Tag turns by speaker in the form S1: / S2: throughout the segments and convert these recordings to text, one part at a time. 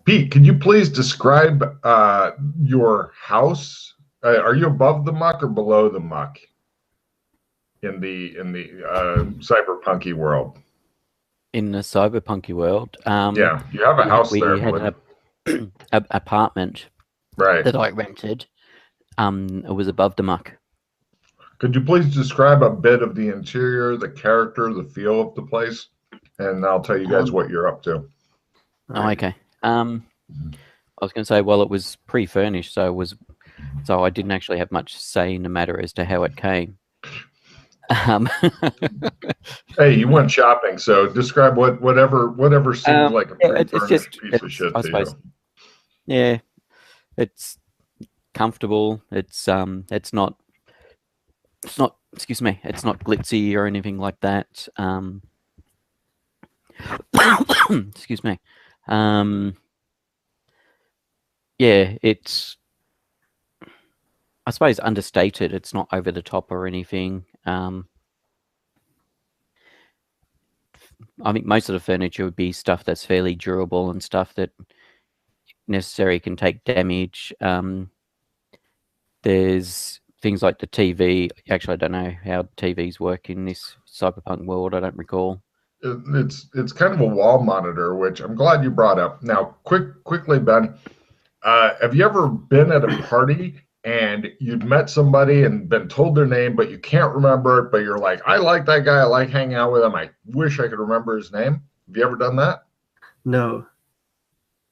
S1: Pete, could you please describe your house? Are you above the muck or below the muck in the cyberpunky world?
S2: In the cyberpunky world,
S1: yeah, you have a house
S2: we
S1: there.
S2: had an apartment
S1: right
S2: that I rented. It was above the muck.
S1: Could you please describe a bit of the interior, the character, the feel of the place, and I'll tell you guys what you're up to.
S2: Oh, okay. I was going to say, well, it was pre-furnished, so I didn't actually have much say in the matter as to how it came.
S1: Hey, you went shopping, so describe whatever seems like a pre-furnished piece of shit to you.
S2: Yeah, it's comfortable. It's not. Excuse me. It's not glitzy or anything like that. Excuse me. Yeah, it's, I suppose, understated. It's not over the top or anything. I think most of the furniture would be stuff that's fairly durable and stuff that necessarily can take damage. There's things like the TV. Actually, I don't know how TVs work in this cyberpunk world. I don't recall.
S1: It's kind of a wall monitor, which I'm glad you brought up. Now, quickly, Ben, have you ever been at a party and you'd met somebody and been told their name, but you can't remember it, but you're like, I like that guy, I like hanging out with him, I wish I could remember his name? Have you ever done that?
S3: No.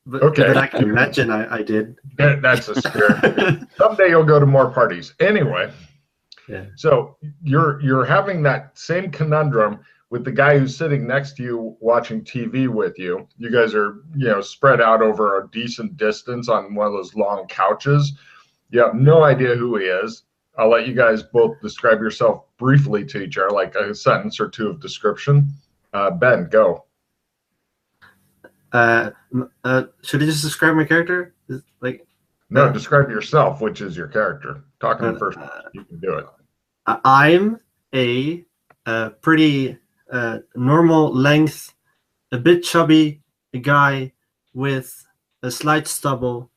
S3: But I can imagine I did.
S1: That's a spirit. Someday you'll go to more parties. Anyway,
S3: yeah.
S1: So you're having that same conundrum with the guy who's sitting next to you watching TV with you. You guys are, spread out over a decent distance on one of those long couches. You have no idea who he is. I'll let you guys both describe yourself briefly to each other, like a sentence or two of description. Ben, go.
S3: Should I just describe my character?
S1: No, describe yourself, which is your character. Talking first, you can do it.
S3: I'm a pretty normal length, a bit chubby guy with a slight stubble.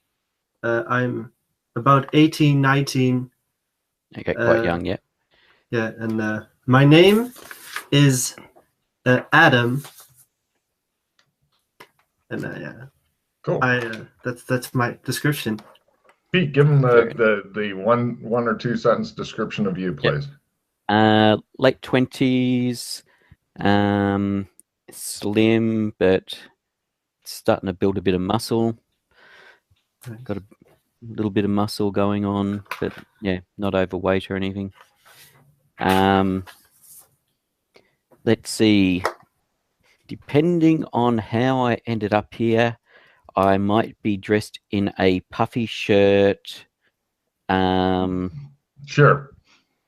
S3: I'm about 18, 19.
S2: Okay, quite young, yeah.
S3: Yeah, and my name is Adam. And yeah,
S1: cool.
S3: That's my description.
S1: Pete, give him the one or two sentence description of you, please.
S2: Late 20s, slim, but starting to build a bit of muscle. Got a little bit of muscle going on, but yeah, not overweight or anything. Let's see. Depending on how I ended up here, I might be dressed in a puffy shirt.
S1: Sure,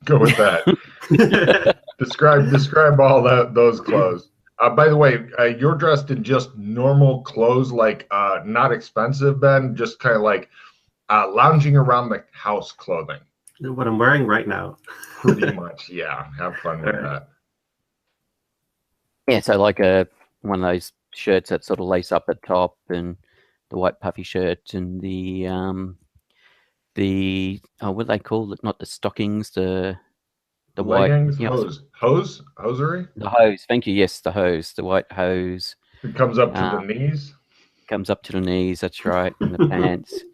S1: go with that. describe all those clothes. By the way, you're dressed in just normal clothes, like not expensive, Ben. Just kind of like lounging around the house clothing.
S3: What I'm wearing right now.
S1: Pretty much, yeah. Have fun with that.
S2: Yeah, so like one of those shirts that sort of lace up at top, and the white puffy shirt, and the what do they call it? Not the stockings, the
S1: leggings,
S2: white
S1: hosiery.
S2: The hose. Thank you. Yes, the hose, the white hose.
S1: It comes up to the knees.
S2: Comes up to the knees. That's right, and the pants.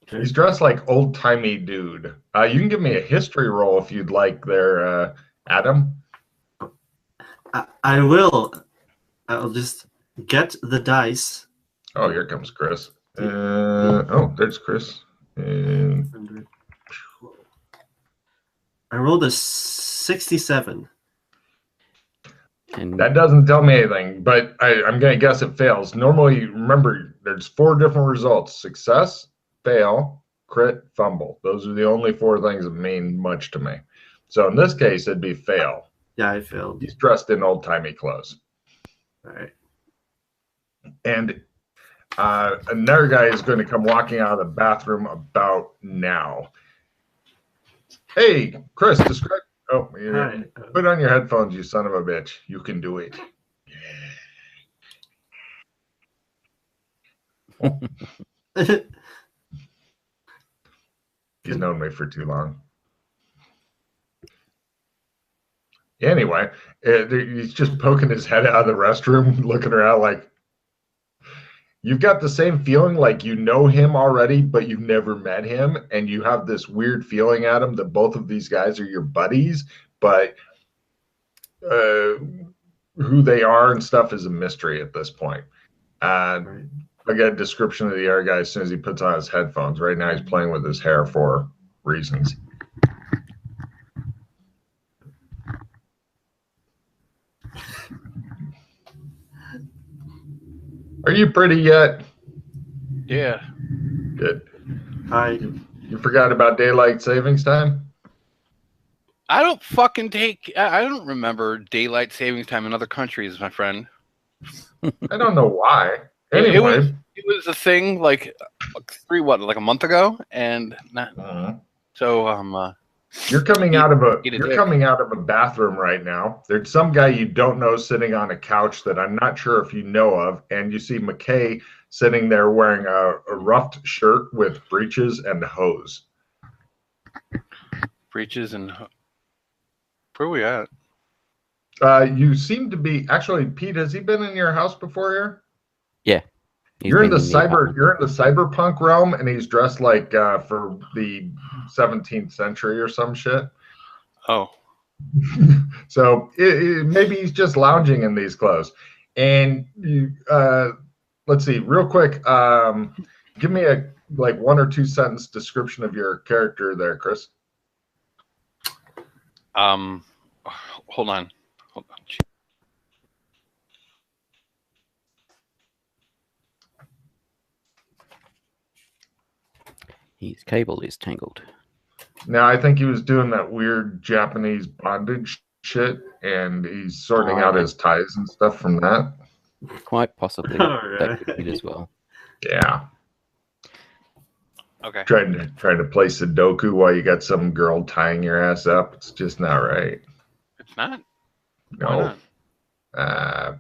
S1: He's dressed like old-timey dude. You can give me a history roll if you'd like there, Adam.
S3: I will. I'll just get the dice.
S1: Oh, here comes Chris. Oh, there's Chris. And
S3: I rolled a 67.
S1: And that doesn't tell me anything, but I'm going to guess it fails. Normally, remember, there's 4 different results: success, fail, crit, fumble. Those are the only 4 things that mean much to me. So in this case, it'd be fail.
S3: Yeah, I failed.
S1: He's dressed in old-timey clothes.
S3: All right.
S1: And another guy is going to come walking out of the bathroom about now. Hey, Chris, describe. Oh, put on your headphones, you son of a bitch. You can do it. He's known me for too long. Anyway, he's just poking his head out of the restroom, looking around like, you've got the same feeling like you know him already, but you've never met him. And you have this weird feeling at him that both of these guys are your buddies, but who they are and stuff is a mystery at this point. Right. I got a description of the air guy as soon as he puts on his headphones. Right now he's playing with his hair for reasons. Are you pretty yet?
S4: Yeah.
S1: Good.
S3: Hi.
S1: You forgot about daylight savings time?
S4: I don't remember daylight savings time in other countries, my friend.
S1: I don't know why. Anyway.
S4: It was a thing like a month ago, and so
S1: you're coming out of a bathroom right now. There's some guy you don't know sitting on a couch that I'm not sure if you know of, and you see McKay sitting there wearing a ruffed shirt with breeches and hose.
S4: Breeches and where are we at?
S1: You seem to be actually, Pete. Has he been in your house before here?
S2: Yeah.
S1: You're in the cyberpunk realm, and he's dressed like for the 17th century or some shit.
S4: Oh.
S1: So maybe he's just lounging in these clothes. And you, let's see, real quick. Give me a 1 or 2 sentence description of your character there, Chris.
S4: Hold on.
S2: His cable is tangled.
S1: Now, I think he was doing that weird Japanese bondage shit, and he's sorting out his ties and stuff from that.
S2: Quite possibly. That could be as well.
S1: Yeah.
S4: Okay.
S1: Trying to play Sudoku while you got some girl tying your ass up. It's just not right.
S4: It's not?
S1: No.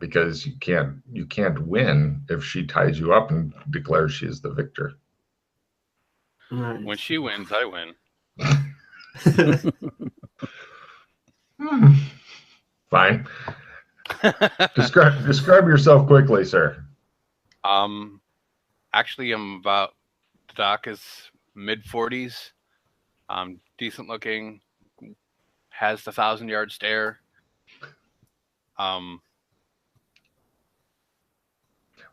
S1: Because you can't win if she ties you up and declares she is the victor.
S3: Nice.
S4: When she wins, I win.
S1: Fine. Describe yourself quickly, sir.
S4: Actually, I'm about, the doc is mid-40s. Decent looking. Has the 1,000-yard stare.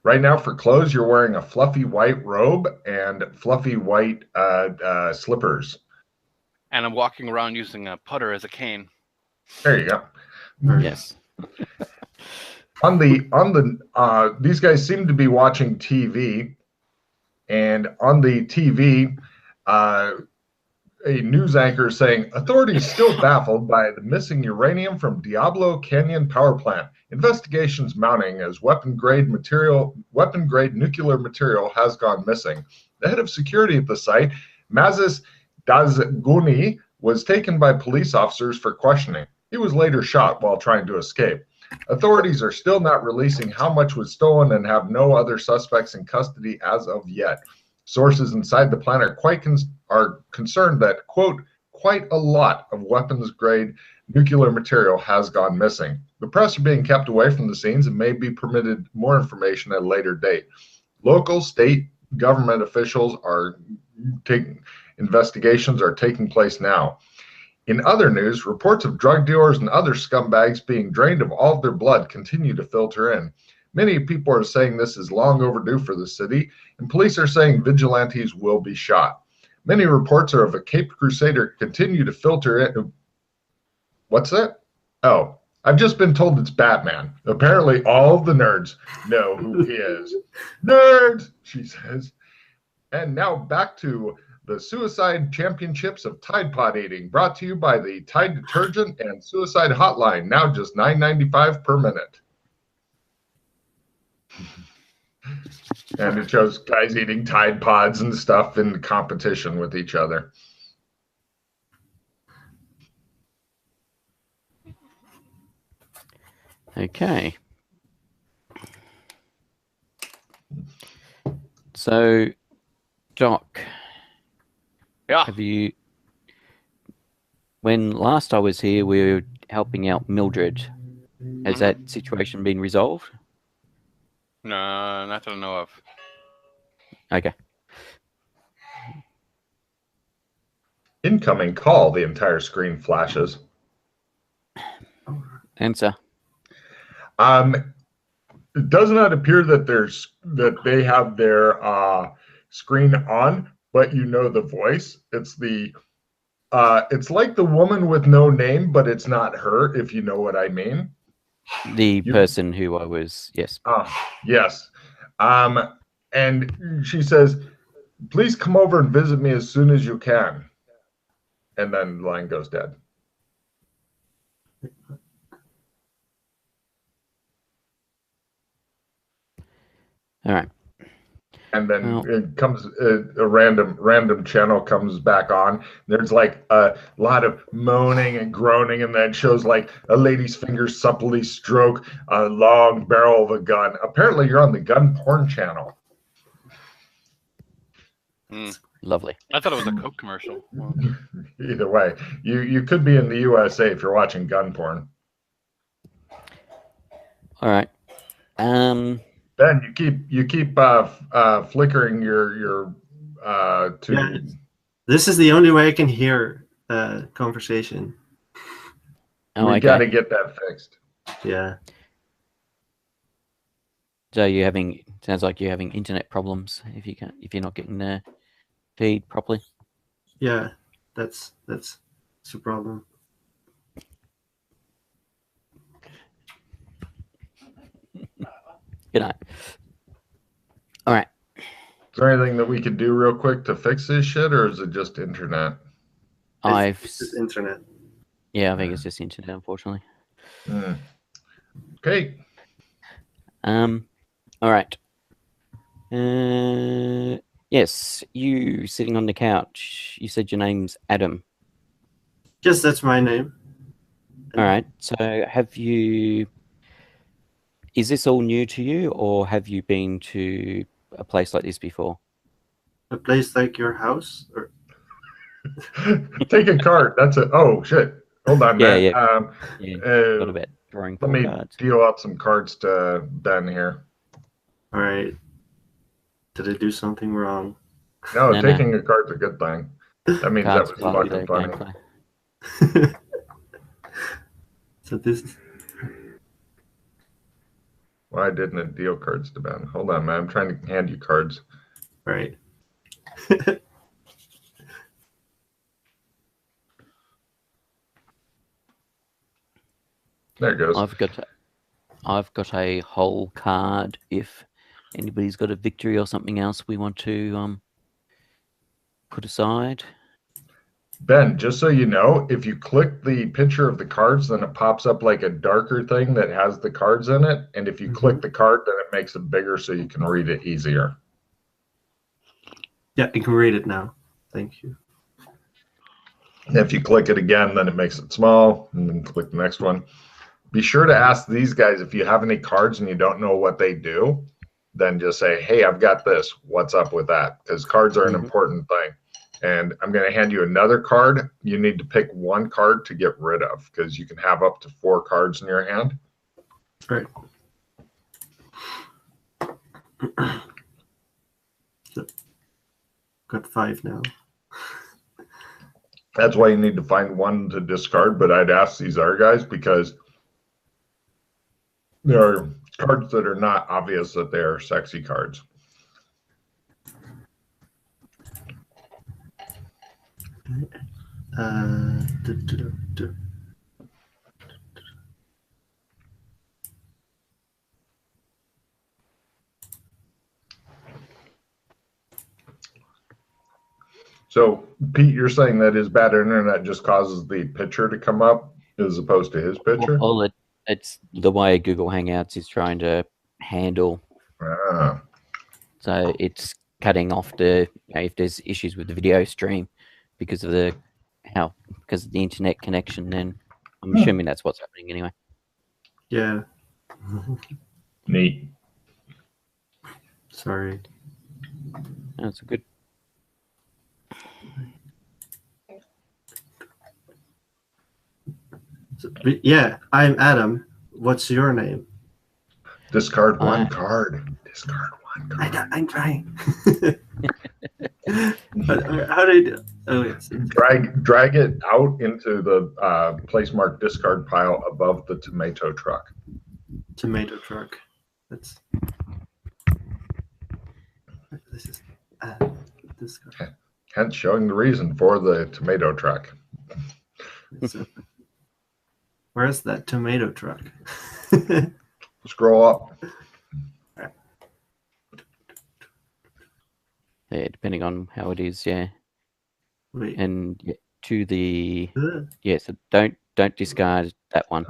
S1: Right now, for clothes, you're wearing a fluffy white robe and fluffy white slippers.
S4: And I'm walking around using a putter as a cane.
S1: There you go.
S2: Yes.
S1: These guys seem to be watching TV, and on the TV, a news anchor is saying authorities still baffled by the missing uranium from Diablo Canyon power plant. Investigations mounting as weapon-grade nuclear material has gone missing. The head of security at the site, Mazis Dazguni, was taken by police officers for questioning. He was later shot while trying to escape. Authorities are still not releasing how much was stolen and have no other suspects in custody as of yet. Sources inside the plant are concerned that, quote, quite a lot of weapons-grade nuclear material has gone missing. The press are being kept away from the scenes and may be permitted more information at a later date. Local, state government officials are investigations are taking place now. In other news, reports of drug dealers and other scumbags being drained of all of their blood continue to filter in. Many people are saying this is long overdue for the city, and police are saying vigilantes will be shot. Many reports of a Caped Crusader continue to filter in. What's that? Oh, I've just been told it's Batman. Apparently all the nerds know who he is. Nerds, she says. And now back to the Suicide Championships of Tide Pod eating, brought to you by the Tide Detergent and Suicide Hotline, now just $9.95 per minute. And it shows guys eating Tide Pods and stuff in competition with each other.
S2: Okay. So, Doc,
S4: Yeah.
S2: have you? When last I was here, we were helping out Mildred. Has that situation been resolved?
S4: No, not that I know of.
S2: Okay.
S1: Incoming call. The entire screen flashes.
S2: Answer.
S1: It does not appear that they have their screen on, but you know the voice. It's like the woman with no name, but it's not her, if you know what I mean.
S2: The person who I was, yes.
S1: Yes. And she says, please come over and visit me as soon as you can. And then the line goes dead.
S2: All right.
S1: And then it comes a random channel comes back on. There's like a lot of moaning and groaning, and then it shows like a lady's fingers supplely stroke a long barrel of a gun. Apparently, you're on the gun porn channel.
S2: Lovely.
S4: I thought it was a Coke commercial. Well,
S1: Either way, you could be in the USA if you're watching gun porn.
S2: All right.
S1: Ben, you keep flickering your to.
S3: Yeah, this is the only way I can hear conversation.
S2: Oh,
S1: we
S2: okay.
S1: got to get that fixed.
S3: Yeah.
S2: So sounds like you're having internet problems if you're not getting the feed properly.
S3: Yeah, that's the problem.
S2: Good night. All right.
S1: Is there anything that we could do real quick to fix this shit, or is it just internet?
S3: It's just internet.
S2: Yeah, I think it's just internet, unfortunately.
S1: Okay.
S2: All right. Yes, you sitting on the couch. You said your name's Adam.
S3: Yes, that's my name.
S2: All right. So is this all new to you, or have you been to a place like this before?
S3: A place like your house? Or...
S1: Take a card. That's it. Oh, shit. Hold on, man.
S2: Got a bit drawing
S1: let me
S2: cards.
S1: deal out some cards to Ben here.
S3: All right. Did I do something wrong?
S1: No, taking a card's a good thing. That means
S2: Cards
S1: that was fucking funny.
S2: gameplay.
S3: So this is...
S1: Why didn't it deal cards to Ben? Hold on, man. I'm trying to hand you cards.
S3: Right.
S1: There it goes.
S2: I've got a whole card. If anybody's got a victory or something else we want to put aside.
S1: Ben, just so you know, if you click the picture of the cards, then it pops up like a darker thing that has the cards in it. And if you click the card, then it makes it bigger so you can read it easier.
S3: Yeah, I can read it now. Thank you.
S1: And if you click it again, then it makes it small, and then click the next one. Be sure to ask these guys if you have any cards and you don't know what they do, then just say, hey, I've got this. What's up with that? Because cards are an important thing. And I'm going to hand you another card. You need to pick one card to get rid of, because you can have up to 4 cards in your hand.
S3: Right. Got 5 now.
S1: That's why you need to find one to discard. But I'd ask these other guys, because there are cards that are not obvious that they are sexy cards. So, Pete, you're saying that his bad internet just causes the picture to come up as opposed to his picture?
S2: Well, it's the way Google Hangouts is trying to handle. So it's cutting off if there's issues with the video stream because of the internet connection. Then I'm assuming that's what's happening anyway.
S3: Yeah.
S1: Neat.
S3: Sorry.
S2: That's good.
S3: So, yeah, I'm Adam. What's your name?
S1: Discard one card. Discard one card.
S3: I'm trying. How do you do? Oh, yes.
S1: Drag it out into the place marked discard pile above the tomato truck.
S3: Tomato truck. That's. This is discard.
S1: Hence showing the reason for the tomato truck.
S3: Where's that tomato truck?
S1: Scroll up.
S2: Yeah, depending on how it is, yeah.
S3: Wait.
S2: And to the so don't discard that one.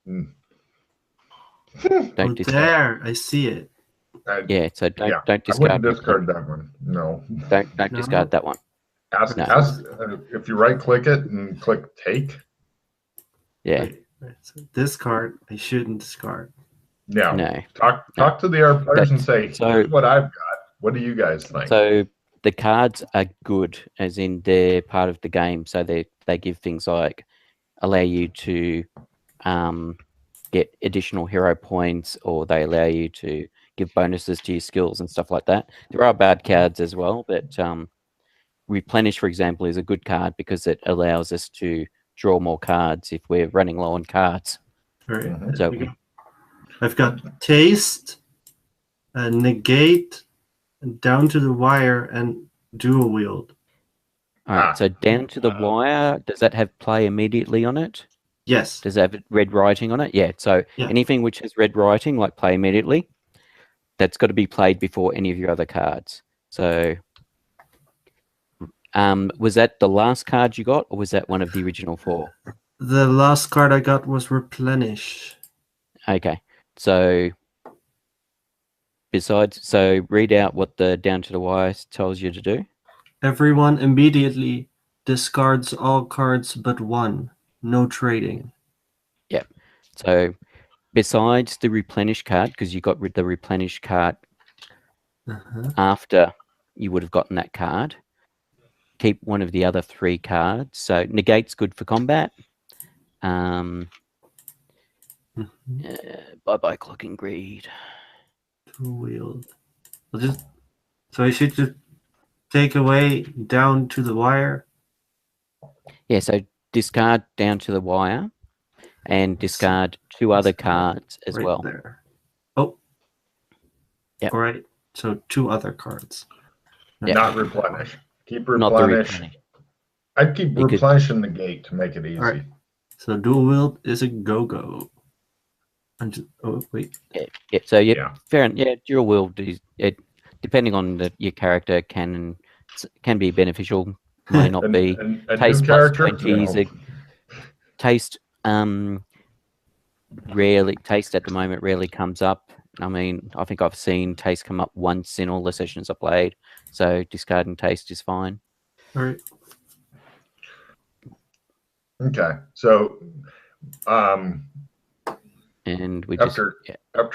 S2: Don't discard.
S3: There, I see it.
S2: Yeah, so don't
S1: I
S2: discard.
S1: wouldn't discard that one. No.
S2: Don't discard that one.
S1: Ask if you right click it and click take.
S2: Yeah.
S3: Right. So this card I shouldn't discard.
S1: Yeah.
S2: No.
S1: Talk to the other players and say, here's what I've got. What do you guys think?
S2: So the cards are good, as in they're part of the game. So they give things like allow you to get additional hero points, or they allow you to give bonuses to your skills and stuff like that. There are bad cards as well, but Replenish, for example, is a good card because it allows us to draw more cards if we're running low on cards.
S3: All right.
S2: So
S3: I've got Taste, Negate, Down to the Wire, and Dual Wield.
S2: all right, so Down to the Wire, does that have play immediately on it?
S3: Yes.
S2: Does it have red writing on it? Yeah, so anything which has red writing, like play immediately, that's got to be played before any of your other cards. So was that the last card you got, or was that one of the original 4?
S3: The last card I got was Replenish.
S2: Okay, so read out what the Down to the Wire tells you to do.
S3: Everyone immediately discards all cards but one. No trading.
S2: Yep. So besides the Replenish card, because you got the Replenish card after you would have gotten that card, keep one of the other 3 cards. So Negate's good for combat. Bye-bye Clock and Greed.
S3: Wield. So I should just take away Down to the Wire.
S2: Yeah, so discard Down to the Wire and discard 2 other cards as
S3: right
S2: well.
S3: There. Oh.
S2: Yep.
S3: All right. So 2 other cards.
S2: Yep.
S1: Not Replenish. Keep
S2: Not the
S1: Replenish.
S2: Replenish.
S1: I'd keep Replenish in the gate to make it easy.
S3: All right. So Dual Wield is a go-go. Oh, wait.
S2: Yeah. So fair enough. Yeah, Dual Wield is depending on your character can be beneficial, may not be. Taste plus 20 is Taste rarely. Taste at the moment rarely comes up. I mean, I think I've seen Taste come up once in all the sessions I played. So discarding Taste is fine.
S3: All right.
S1: Okay. So
S2: and we
S1: after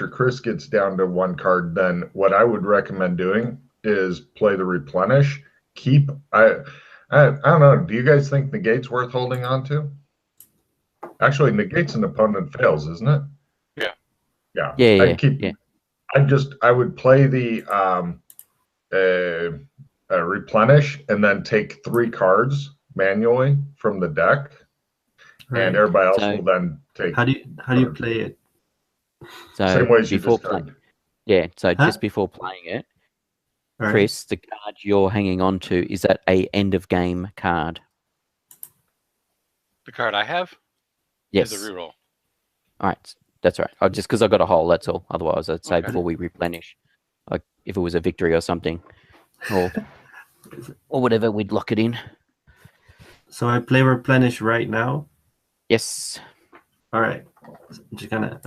S1: Chris gets down to 1 card, then what I would recommend doing is play the Replenish. Keep I don't know. Do you guys think Negate's worth holding on to? Actually, Negate's an opponent fails, isn't it?
S2: Yeah.
S1: I would play the Replenish and then take 3 cards manually from the deck, and everybody else will then take.
S3: How do you play it?
S2: So
S1: same way as you
S2: before
S1: just playing.
S2: Yeah. So just before playing it, Chris, the card you're hanging on to, is that a end of game card?
S4: The card I have?
S2: Yes.
S4: Is a reroll.
S2: All right. That's right. Just because I got a hole, that's all. Otherwise, I'd say before we replenish, like if it was a victory or something, or whatever, we'd lock it in.
S3: So I play Replenish right now.
S2: Yes.
S3: All right. I'm just gonna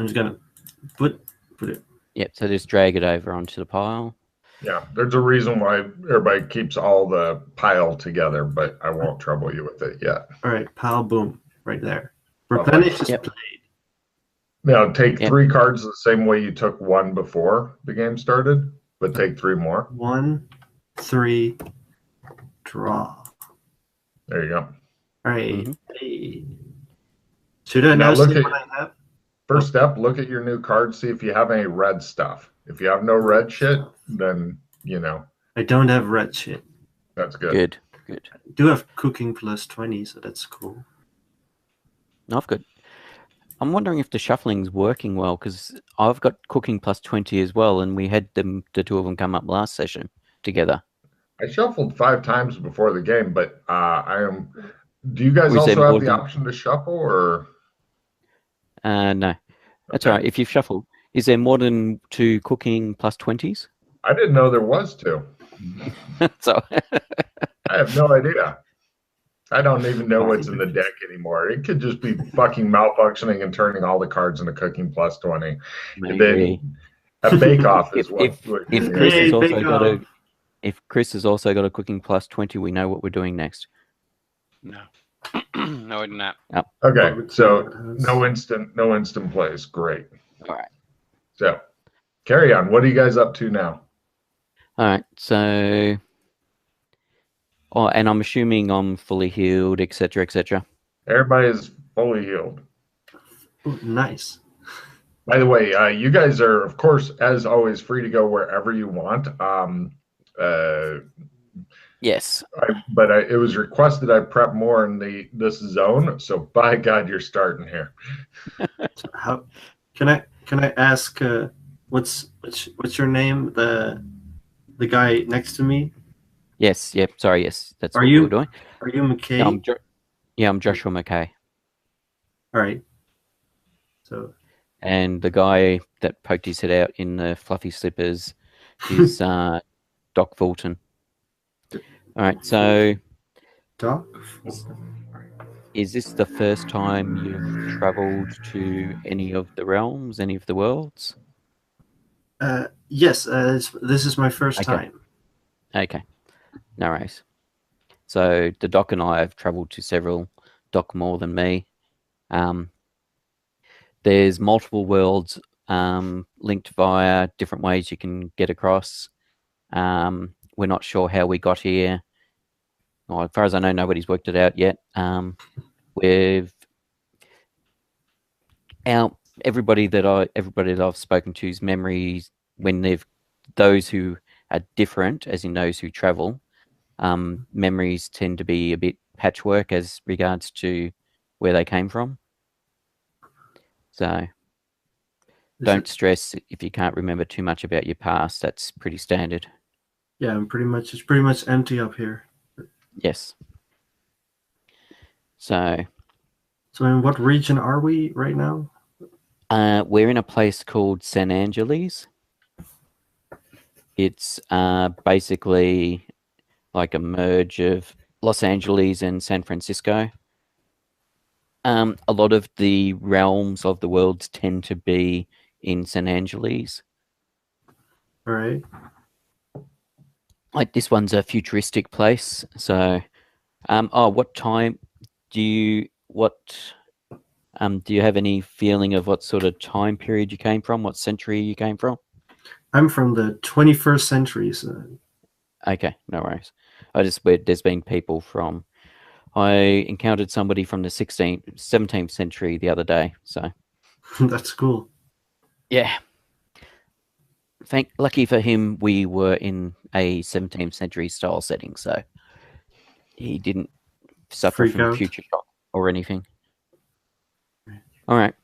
S3: put it.
S2: Yep. So just drag it over onto the pile.
S1: Yeah, there's a reason why everybody keeps all the pile together, but I won't trouble you with it yet.
S3: All right, pile, boom, right there. Replenish is played.
S1: Now take 3 cards the same way you took 1 before the game started, but take 3 more.
S3: 1, 3, draw.
S1: There you go.
S3: All right.
S2: Mhm.
S3: Hey. Should I
S1: Now
S3: now
S1: look
S3: see
S1: at-
S3: what I have?
S1: First step, look at your new card, see if you have any red stuff. If you have no red shit, then, you know,
S3: I don't have red shit.
S1: that's good.
S2: Good, good.
S3: I do have cooking plus 20, so that's cool.
S2: I've got. I'm wondering if the shuffling's working well because I've got cooking plus 20 as well, and we had the two of them come up last session together.
S1: I shuffled 5 times before the game, but do you guys
S2: Was there
S1: also have
S2: more
S1: the
S2: than-
S1: option to shuffle, or?
S2: No, that's
S1: Okay.
S2: all right. If you've shuffled, is there more than 2 cooking plus 20s?
S1: I didn't know there was 2.
S2: So
S1: I have no idea. I don't even know what's in the deck anymore. It could just be fucking malfunctioning and turning all the cards into cooking plus 20. And
S2: maybe
S1: then a bake-off is
S2: if
S1: what
S2: Chris
S3: Yay,
S2: has also
S3: bake
S2: got
S3: off.
S2: if Chris has also got a cooking plus 20, we know what we're doing next.
S4: No. No, I did not.
S1: Okay,
S3: Public
S1: so
S3: House.
S1: no instant plays. Great.
S2: All right.
S1: So carry on. What are you guys up to now?
S2: All right. So, and I'm assuming I'm fully healed, etc., etc.
S1: Everybody is fully healed.
S3: Ooh, nice.
S1: By the way, you guys are, of course, as always, free to go wherever you want.
S2: Yes.
S1: But it was requested I prep more in this zone. So by God, you're starting here.
S3: So how can I ask what's your name? The guy next to me?
S2: Yes. Yep. Sorry. Yes. That's
S3: Are
S2: what
S3: you-
S2: we're doing.
S3: Are you McKay?
S2: I'm Joshua McKay.
S3: All right. So
S2: And the guy that poked his head out in the fluffy slippers is Doc Fulton. All right. So,
S3: Doc.
S2: is this the first time you've traveled to any of the realms, any of the worlds?
S3: Yes. This is my first
S2: Okay.
S3: time.
S2: Okay. No worries. So the Doc and I have traveled to several. Doc more than me. There's multiple worlds linked via different ways you can get across. We're not sure how we got here. Well, as far as I know, nobody's worked it out yet. Everybody that I've spoken to's memories when those who are different, as in those who travel, memories tend to be a bit patchwork as regards to where they came from. So don't stress if you can't remember too much about your past. That's pretty standard.
S3: Yeah, it's pretty much empty up here.
S2: Yes. So
S3: in what region are we right now?
S2: we're in a place called San Angeles. It's basically like a merge of Los Angeles and San Francisco. A lot of the realms of the worlds tend to be in San Angeles.
S3: All right.
S2: Like this one's a futuristic place. So, what time do you have any feeling of what sort of time period you came from? What century you came from?
S3: I'm from the 21st century. So.
S2: Okay, no worries. There's been people from. I encountered somebody from the 17th century the other day. So
S3: That's cool.
S2: yeah. Lucky for him, we were in a 17th century style setting, so he didn't suffer
S3: Freak
S2: from
S3: out.
S2: future shock or anything. All right.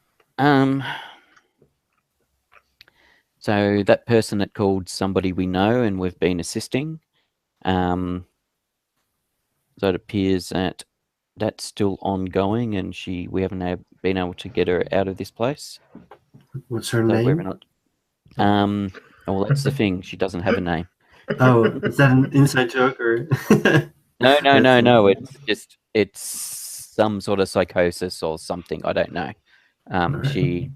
S2: So that person that called somebody we know and we've been assisting. So it appears that that's still ongoing, and we haven't been able to get her out of this place.
S3: What's her
S2: So
S3: name?
S2: we're not. Well, that's the thing. She doesn't have a name.
S3: Oh, is that an inside joke or?
S2: No. It's some sort of psychosis or something. I don't know.
S3: Right.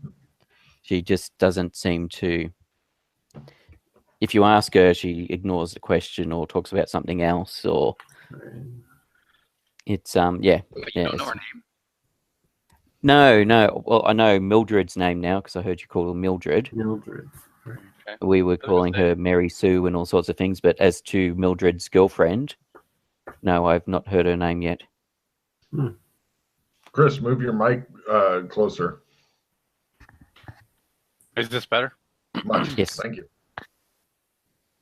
S2: She just doesn't seem to. If you ask her, she ignores the question or talks about something else. Or
S3: Right.
S2: it's
S4: But you don't know her name.
S2: No, no. Well, I know Mildred's name now because I heard you call her Mildred.
S3: Mildred.
S2: We were calling her Mary Sue and all sorts of things, but as to Mildred's girlfriend, no, I've not heard her name yet.
S1: Chris, move your mic closer.
S4: Is this better?
S1: Much.
S2: Yes.
S1: Thank you.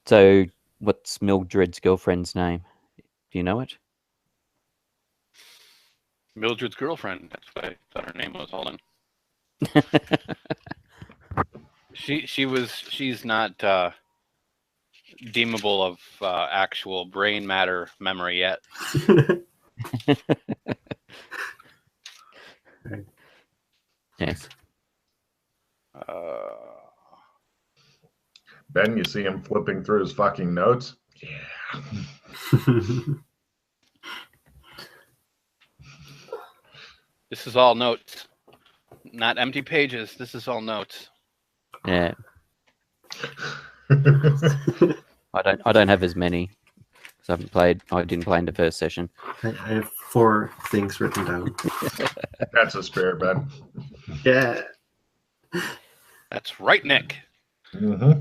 S2: So, what's Mildred's girlfriend's name? Do you know it?
S4: Mildred's girlfriend. That's what I thought her name was. Hold on. She's not deemable of actual brain matter memory yet.
S2: Yes.
S1: Ben, you see him flipping through his fucking notes? Yeah.
S4: This is all notes, not empty pages. This is all notes.
S2: Yeah. I don't have as many because I haven't played. I didn't play in the first session.
S3: I have 4 things written down.
S1: That's a spare, Ben.
S3: Yeah.
S4: That's right, Nick.
S1: Mm-hmm.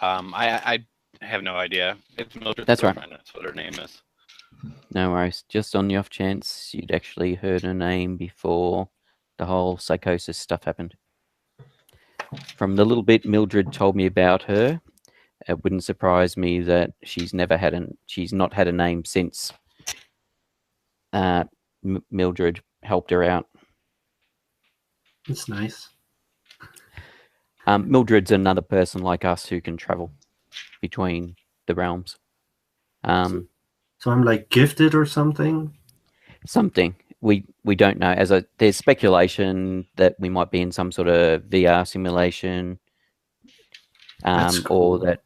S4: I have no idea. It's Mildred's
S2: That's right.
S4: girlfriend. That's what her name is.
S2: No worries. Just on the off chance you'd actually heard her name before the whole psychosis stuff happened. From the little bit Mildred told me about her, it wouldn't surprise me that she's not had a name since Mildred helped her out.
S3: That's nice.
S2: Mildred's another person like us who can travel between the realms.
S3: So I'm like gifted or something?
S2: Something. We don't know. There's speculation that we might be in some sort of VR simulation,
S3: That's cool.
S2: or that,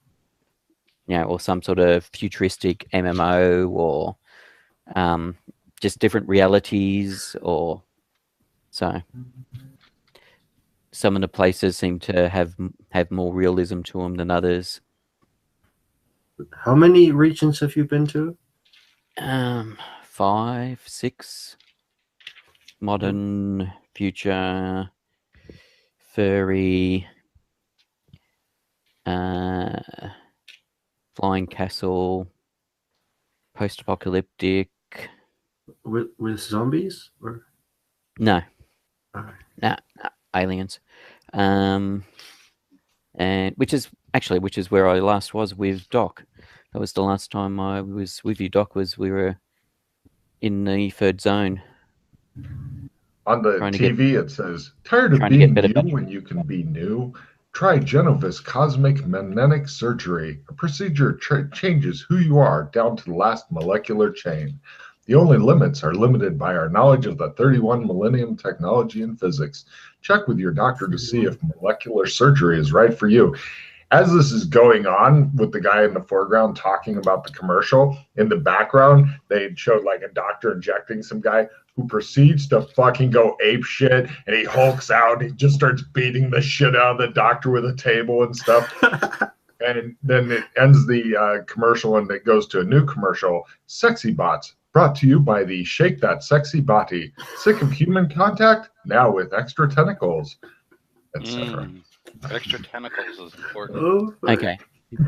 S2: or some sort of futuristic MMO, or just different realities, or so. Some of the places seem to have more realism to them than others.
S3: How many regions have you been to?
S2: 5, 6. Modern, future, furry, flying castle, post-apocalyptic.
S3: With zombies? Or?
S2: No.
S3: Alright.
S2: No, aliens. And which is where I last was with Doc. That was the last time I was with you, Doc. We were in the third zone.
S1: On the TV, it says, tired of being new when you can be new? Try Genovis Cosmic Magnetic Surgery. A procedure changes who you are down to the last molecular chain. The only limits are limited by our knowledge of the 31 millennium technology and physics. Check with your doctor to see if molecular surgery is right for you. As this is going on with the guy in the foreground talking about the commercial, in the background, they showed like a doctor injecting some guy who proceeds to fucking go ape shit, and he hulks out. He just starts beating the shit out of the doctor with a table and stuff. And then it ends the commercial, and it goes to a new commercial. Sexy Bots, brought to you by the Shake That Sexy Body. Sick of human contact? Now with extra tentacles, etc.
S4: Extra tentacles is important.
S3: Oh,
S2: Okay.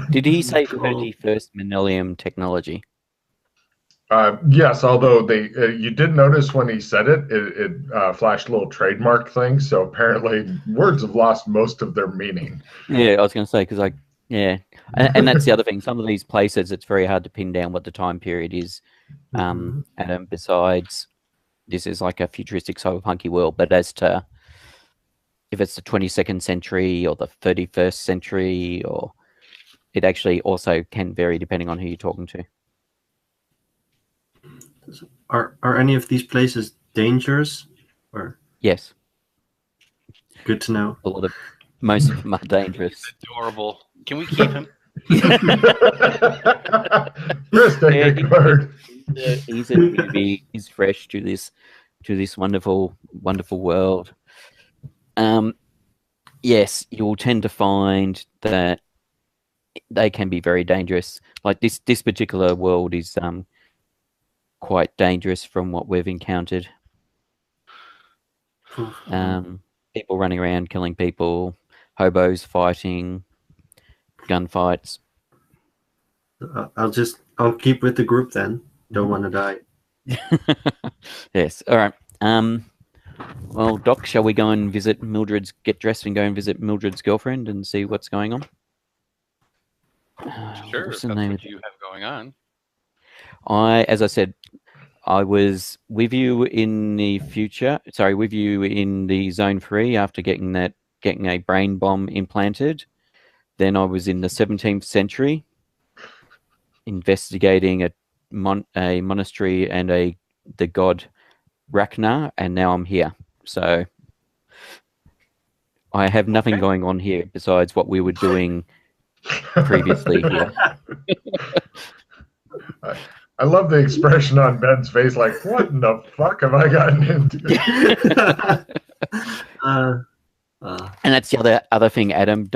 S2: Did he say 31st millennium technology?
S1: Yes, although you did notice when he said it flashed a little trademark thing. So apparently, words have lost most of their meaning.
S2: Yeah, I was going to say because and that's the other thing. Some of these places, it's very hard to pin down what the time period is. And besides, this is like a futuristic cyberpunky world. But as to if it's the 22nd century or the 31st century, or it actually also can vary depending on who you're talking to.
S3: Are any of these places dangerous? Or
S2: yes,
S3: good to know.
S2: Most of them are dangerous.
S4: Adorable. Can we keep him?
S1: Chris, take a card.
S2: He's a newbie. He's fresh to this wonderful world. Yes, you'll tend to find that they can be very dangerous. Like this particular world is quite dangerous from what we've encountered. People running around killing people, hobos fighting, gunfights.
S3: I'll keep with the group then. Don't want to die.
S2: Yes. All right. Well, Doc, shall we go and visit Mildred's? Get dressed and go and visit Mildred's girlfriend and see what's going on.
S4: Sure,
S2: What's
S4: if
S2: the
S4: that's
S2: name
S4: what
S2: of
S4: you have going on.
S2: as I said, I was with you in the future. Sorry, with you in the Zone 3 after getting a brain bomb implanted. Then I was in the 17th century, investigating a monastery and the god Ragnar, and now I'm here. So I have nothing going on here besides what we were doing previously here.
S1: I love the expression on Ben's face, like, what in the fuck have I gotten into?
S2: And that's the other thing, Adam.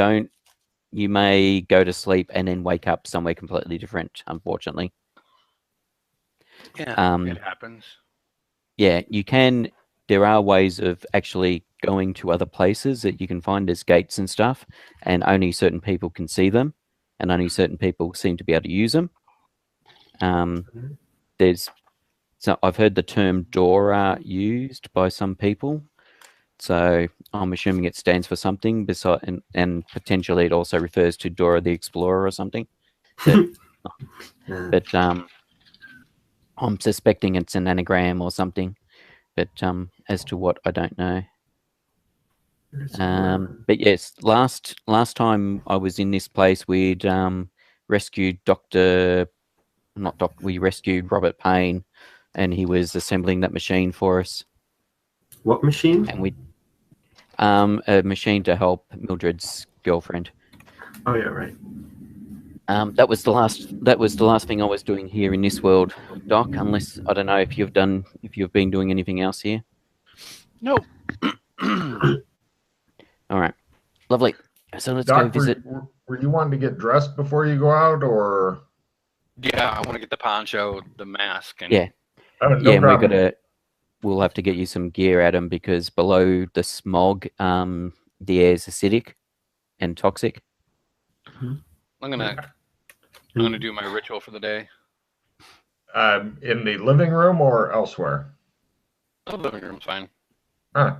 S2: You may go to sleep and then wake up somewhere completely different, unfortunately.
S4: Yeah, it happens.
S2: Yeah, you can. There are ways of actually going to other places that you can find. There's gates and stuff, and only certain people can see them, and only certain people seem to be able to use them. So I've heard the term Dora used by some people. So I'm assuming it stands for something beside, and potentially it also refers to Dora the Explorer or something. But I'm suspecting it's an anagram or something. But as to what, I don't know. But yes, last time I was in this place, we'd rescued we rescued Robert Payne, and he was assembling that machine for us.
S3: What machine?
S2: And we a machine to help Mildred's girlfriend.
S3: Oh yeah, right.
S2: That was the last thing I was doing here in this world, Doc. Unless I don't know if you've been doing anything else here.
S4: Nope.
S2: All right, lovely. So let's
S1: Doc,
S2: go visit.
S1: Were you wanting to get dressed before you go out, or?
S4: Yeah, I want to get the poncho, the mask, and
S2: Yeah,
S1: No
S2: and
S1: problem.
S2: we'll have to get you some gear, Adam, because below the smog, the air is acidic and toxic.
S4: I'm gonna do my ritual for the day.
S1: In the living room or elsewhere?
S4: The living room's fine.
S1: Huh.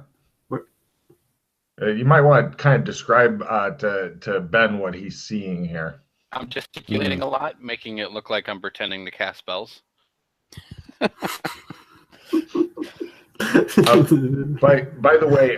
S1: You might want to kind of describe to Ben what he's seeing here.
S4: I'm gesticulating a lot, making it look like I'm pretending to cast spells.
S1: By the way,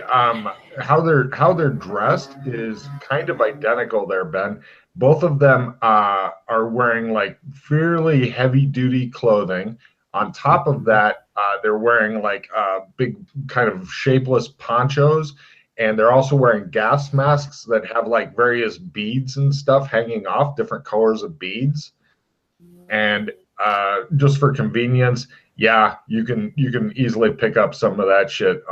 S1: how they're dressed is kind of identical there, Ben. Both of them are wearing like fairly heavy duty clothing. On top of that, they're wearing like big kind of shapeless ponchos, and they're also wearing gas masks that have like various beads and stuff hanging off, different colors of beads. And just for convenience, yeah, you can easily pick up some of that shit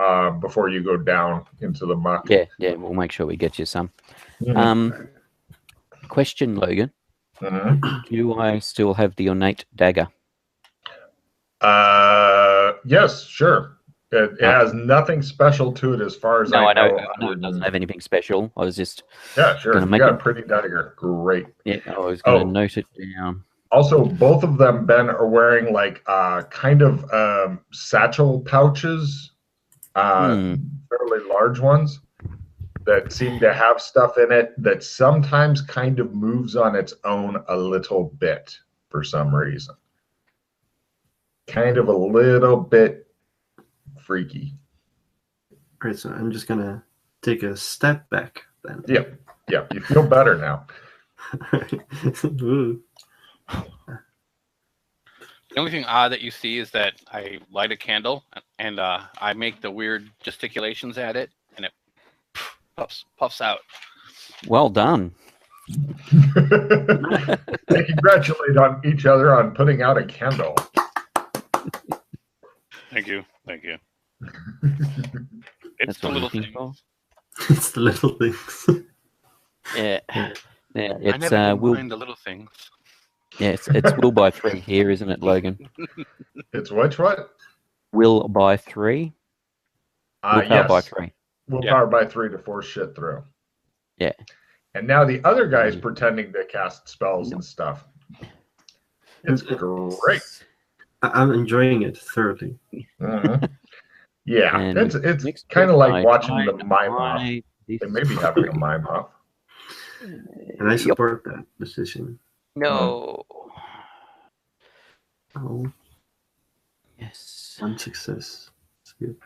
S1: before you go down into the muck.
S2: Yeah, we'll make sure we get you some. Question, Logan. Do I still have the ornate dagger?
S1: Yes, sure. It has nothing special to it as far as I know.
S2: No, it doesn't have anything special. I was just
S1: sure. You got a pretty dagger. Great.
S2: Yeah, I was going to note it down.
S1: Also, both of them, Ben, are wearing like kind of satchel pouches, fairly large ones that seem to have stuff in it that sometimes kind of moves on its own a little bit for some reason. Kind of a little bit freaky.
S3: Right, so I'm just gonna take a step back then.
S1: Yeah, you feel better now.
S3: Ooh.
S4: The only thing odd that you see is that I light a candle and I make the weird gesticulations at it, and it puffs out.
S2: Well done.
S1: They congratulate on each other on putting out a candle.
S4: Thank you. It's the little things.
S3: It's the little things.
S2: Yeah. It's
S4: I never mind the little things.
S2: Yeah, it's will by 3 here, isn't it, Logan?
S1: It's what?
S2: Will by 3. Willpower by
S1: Yes.
S2: 3.
S1: Willpower by 3 to force shit through.
S2: Yeah.
S1: And now the other guy's pretending to cast spells and stuff. It's great.
S3: I'm enjoying it thoroughly.
S1: Mhm. Yeah,
S2: And
S1: it's
S2: next
S1: kind of
S2: week,
S1: like
S2: I
S1: watching
S2: tried
S1: the
S2: to
S1: mime off.
S2: buy this
S1: They may be having a mime off.
S3: And I support that decision.
S2: No.
S3: Oh,
S2: Yes.
S3: one success. That's good.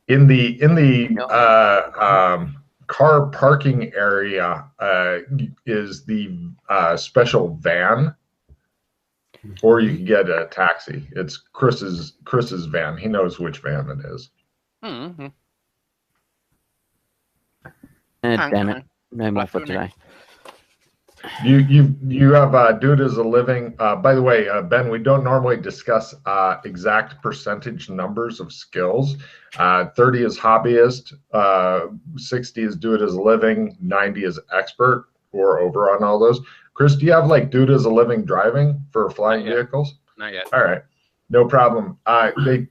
S1: In the
S2: No.
S1: car parking area is the special van, or you can get a taxi. It's Chris's van. He knows which van it is.
S4: Mm-hmm.
S2: Damn it. No more for today.
S1: You have Dude as a Living. By the way, Ben, we don't normally discuss exact percentage numbers of skills. 30 is hobbyist, 60 is do it as a living, 90 is expert or over on all those. Chris, do you have like do it as a living driving for flying vehicles?
S4: Not yet.
S1: All right, no problem. They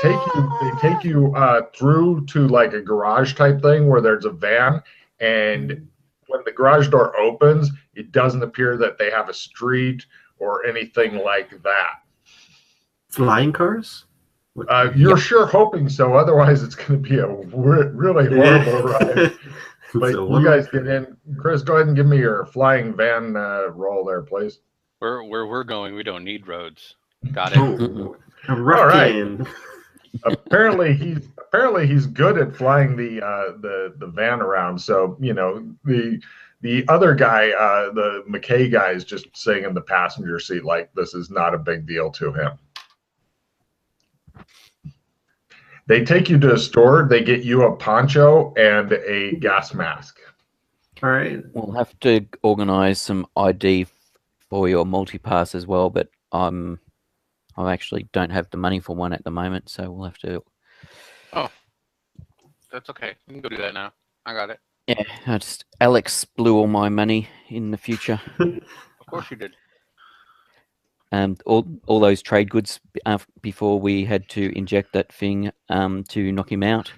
S1: take you through to like a garage type thing where there's a van, and when the garage door opens, it doesn't appear that they have a street or anything like that.
S3: Flying cars?
S1: You're sure hoping so. Otherwise, it's going to be a really horrible ride. But you guys get in. Chris, go ahead and give me your flying van roll there, please.
S4: Where we're going, we don't need roads. Got it.
S3: All right.
S1: Apparently he's good at flying the van around. So you know the other guy, the McKay guy, is just sitting in the passenger seat like this is not a big deal to him. They take you to a store. They get you a poncho and a gas mask.
S3: All right.
S2: We'll have to organize some ID for your multi-pass as well, but I actually don't have the money for one at the moment, so we'll have to.
S4: Oh, that's okay. You can go do that now. I got it.
S2: Yeah, Alex blew all my money in the future.
S4: Of course you did.
S2: All those trade goods before we had to inject that thing to knock him out.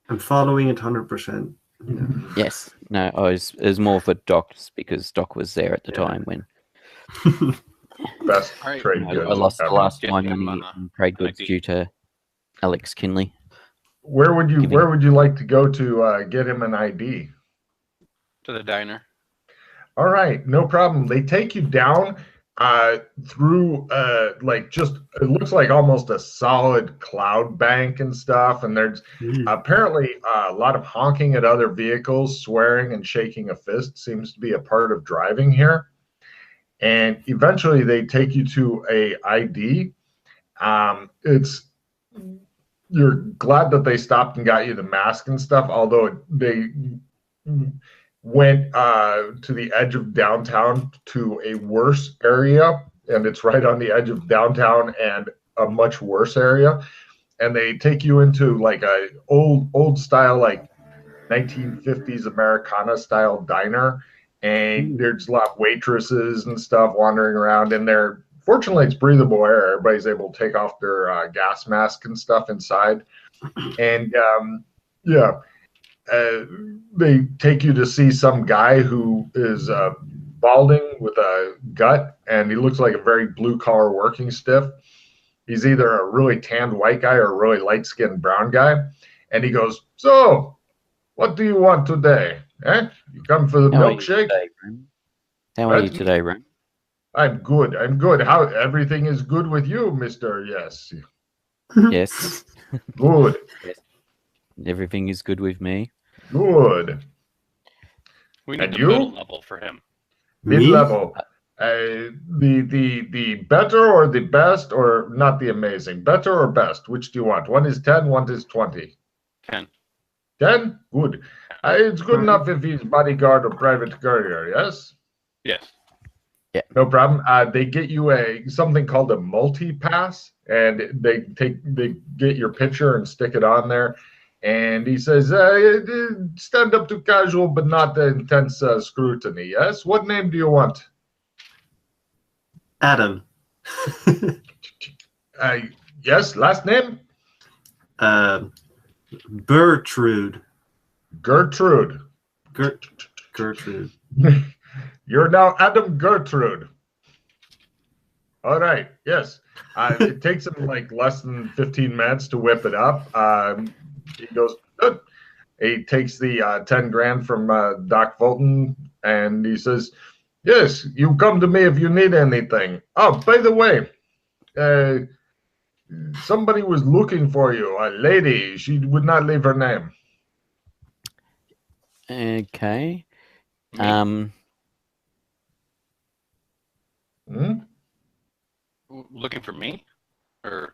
S3: I'm following it 100%. Yeah.
S2: Yes. No, it was more for Doc because Doc was there at the time when.
S1: Best trade goods.
S2: I lost the last
S4: Yeah,
S2: my money in trade goods due to Alex Kinley.
S1: Where would you like to go to get him an ID?
S4: To the diner.
S1: All right, no problem. They take you down through like just it looks like almost a solid cloud bank and stuff, and there's apparently a lot of honking at other vehicles, swearing and shaking a fist seems to be a part of driving here. And eventually they take you to a ID. You're glad that they stopped and got you the mask and stuff, although they went to the edge of downtown to a worse area, and it's right on the edge of downtown and a much worse area. And they take you into like a old style, like 1950s Americana style diner, and there's a lot of waitresses and stuff wandering around in there. Fortunately, it's breathable air. Everybody's able to take off their gas mask and stuff inside. And they take you to see some guy who is balding with a gut, and he looks like a very blue-collar working stiff. He's either a really tanned white guy or a really light-skinned brown guy. And he goes, "So, what do you want today? Eh? You come for the milkshake?"
S2: How are you today, Ron?
S1: I'm good. I'm good. How everything is good with you, Mr. Yes.
S2: Yes.
S1: Good.
S2: Yes. Everything is good with me.
S1: Good.
S4: We need
S1: And
S4: the
S1: you?
S4: middle level for him.
S1: Mid-level. The better or the best or not the amazing? Better or best? Which do you want? One is 10, one is 20.
S4: 10.
S1: 10? Good. It's good enough if he's bodyguard or private courier, yes?
S4: Yes.
S2: Yeah.
S1: No problem. They get you something called a multi-pass, and they get your picture and stick it on there. And he says, stand up to casual, but not the intense scrutiny. Yes. What name do you want?
S3: Adam.
S1: Yes, last name?
S3: Gertrude.
S1: Gertrude.
S3: Gertrude.
S1: You're now Adam Gertrude. All right. Yes. It takes him like less than 15 minutes to whip it up. He goes, good. He takes the 10 grand from Doc Fulton and he says, yes, you come to me if you need anything. Oh, by the way, somebody was looking for you, a lady. She would not leave her name.
S2: Okay.
S4: Me?
S1: Hmm?
S4: Looking for me? Or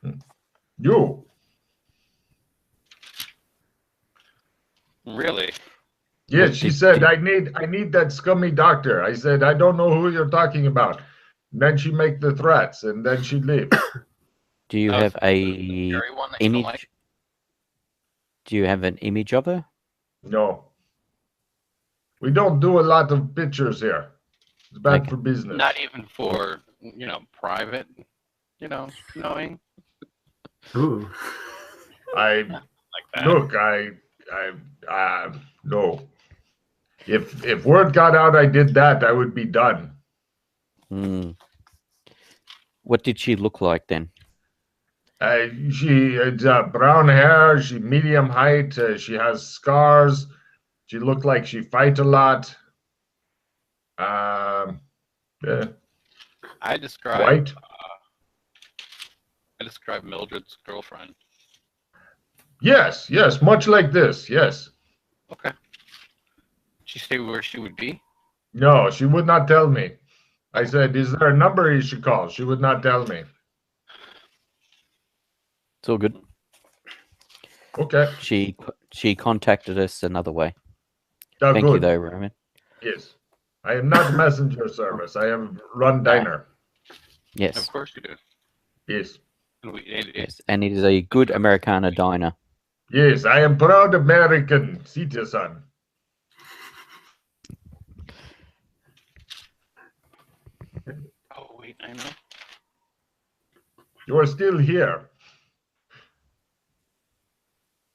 S1: You.
S4: really?
S1: Yes, she said, I need that scummy doctor. I said, I don't know who you're talking about. And then she make the threats, and then she'd leave.
S2: Do you have a
S4: Scary one that you don't
S2: image?
S4: like?
S2: Do you have an image of her?
S1: No. We don't do a lot of pictures here. It's bad
S2: Okay.
S1: for business.
S4: Not even for, private, knowing
S3: Ooh.
S1: I
S4: like that.
S1: look, no. If word got out I did that, I would be done.
S2: Hmm. What did she look like then?
S1: She had brown hair. She medium height. She has scars. She looked like she fight a lot. Yeah,
S4: I described
S1: white.
S4: Mildred's girlfriend.
S1: Yes, much like this. Yes.
S4: Okay. Did she say where she would be?
S1: No, she would not tell me. I said, "Is there a number you should call?" She would not tell me.
S2: It's all good.
S1: Okay.
S2: She contacted us another way.
S1: Oh,
S2: Thank you
S1: good.
S2: though, Roman.
S1: Yes. I am not messenger service. I am run diner.
S2: Yes.
S4: Of course you do.
S1: Yes.
S4: And
S2: Yes. And it is a good Americana diner.
S1: Yes, I am proud American citizen.
S4: Oh wait, I know.
S1: You are still here.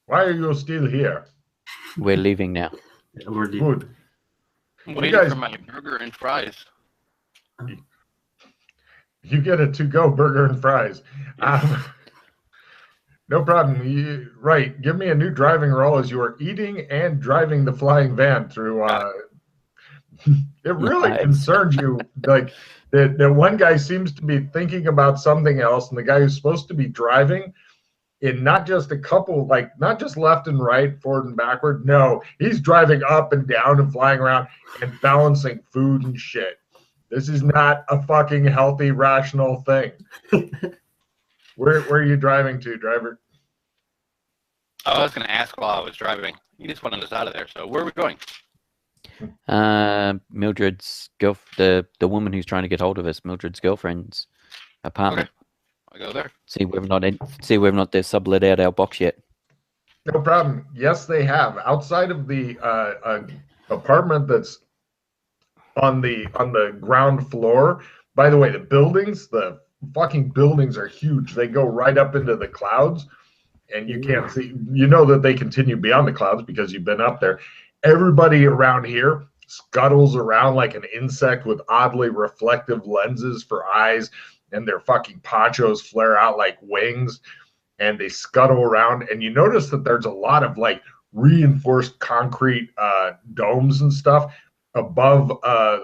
S1: Why are you still here?
S2: We're leaving now.
S3: Yeah, we're leaving.
S1: Good.
S4: I'm
S1: You
S4: waiting
S1: guys-
S4: for my burger and fries.
S1: You get a to-go burger and fries. No problem. Right. Give me a new driving role as you are eating and driving the flying van through. It really
S2: Nice.
S1: concerns you. Like the one guy seems to be thinking about something else, and the guy who's supposed to be driving in not just a couple, like not just left and right, forward and backward. No, he's driving up and down and flying around and balancing food and shit. This is not a fucking healthy, rational thing. Where are you driving to, driver?
S4: Oh, I was going to ask while I was driving. You just wanted us out of there. So where are we going?
S2: Mildred's the woman who's trying to get hold of us. Mildred's girlfriend's apartment.
S4: I'll go there.
S2: See whether or not they've sublet out our box yet.
S1: No problem. Yes, they have. Outside of the apartment that's on the ground floor. By the way, the fucking buildings are huge. They go right up into the clouds, and you can't see. You know that they continue beyond the clouds because you've been up there. Everybody around here scuttles around like an insect with oddly reflective lenses for eyes, and their fucking ponchos flare out like wings, and they scuttle around. And you notice that there's a lot of like reinforced concrete domes and stuff above